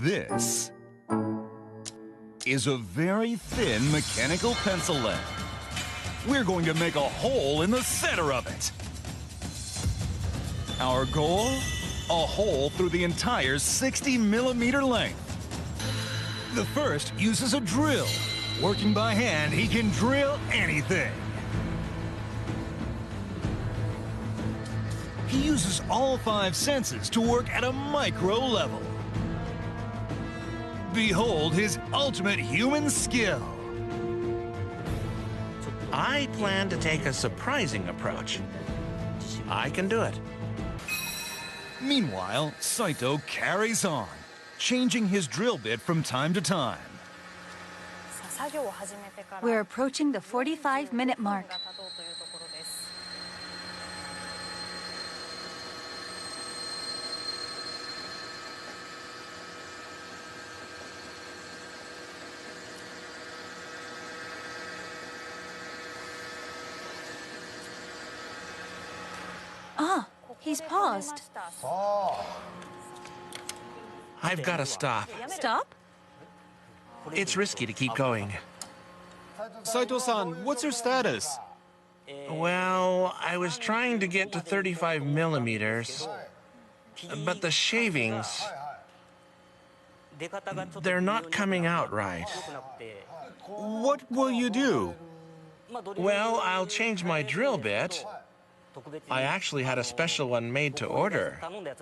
This is a very thin mechanical pencil lead. We're going to make a hole in the center of it. Our goal? A hole through the entire 60-millimeter length. The first uses a drill. Working by hand, he can drill anything. He uses all 5 senses to work at a micro level. Behold his ultimate human skill. I plan to take a surprising approach. I can do it. Meanwhile, Saito carries on, changing his drill bit from time to time. We're approaching the 45-minute mark. Ah, he's paused. I've got to stop. Stop? It's risky to keep going. Saito-san, what's your status? Well, I was trying to get to 35 millimeters, but the shavings, they're not coming out right. What will you do? Well, I'll change my drill bit. I actually had a special one made to order,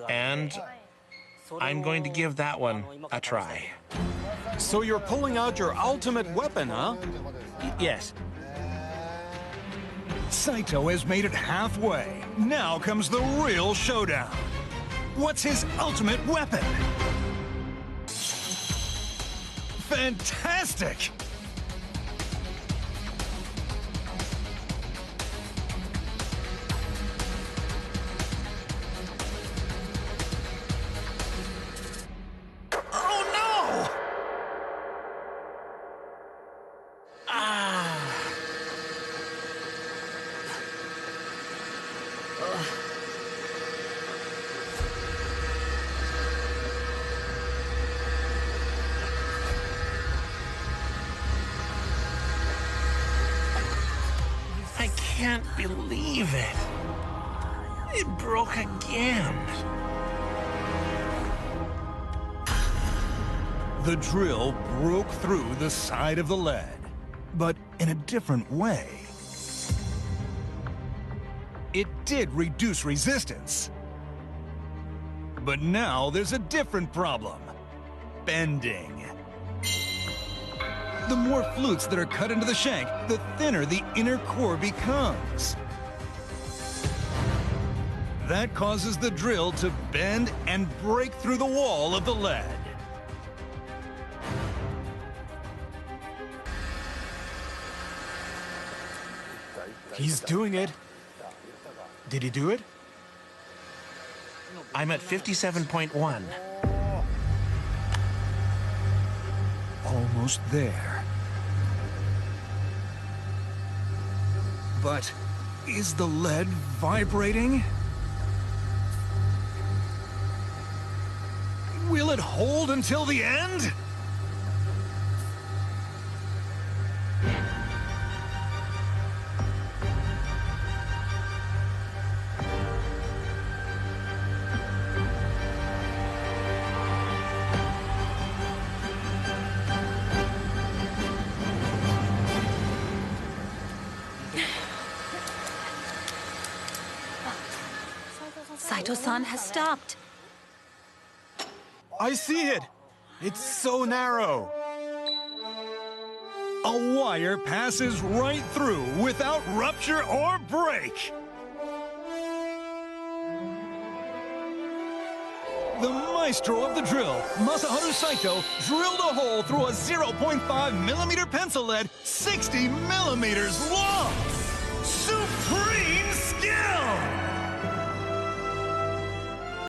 and I'm going to give that one a try. So you're pulling out your ultimate weapon, huh? Yes. Saito has made it halfway. Now comes the real showdown. What's his ultimate weapon? Fantastic! Oh no! I can't believe it. It broke again. The drill broke through the side of the lead, but in a different way. It did reduce resistance. But now there's a different problem. Bending. The more flutes that are cut into the shank, the thinner the inner core becomes. That causes the drill to bend and break through the wall of the lead. He's doing it. Did he do it? I'm at 57.1. Almost there. But is the lead vibrating? Will it hold until the end? Saito-san has stopped. I see it. It's so narrow. A wire passes right through without rupture or break. The maestro of the drill, Masaharu Saito, drilled a hole through a 0.5 millimeter pencil lead 60 millimeters long. Supreme!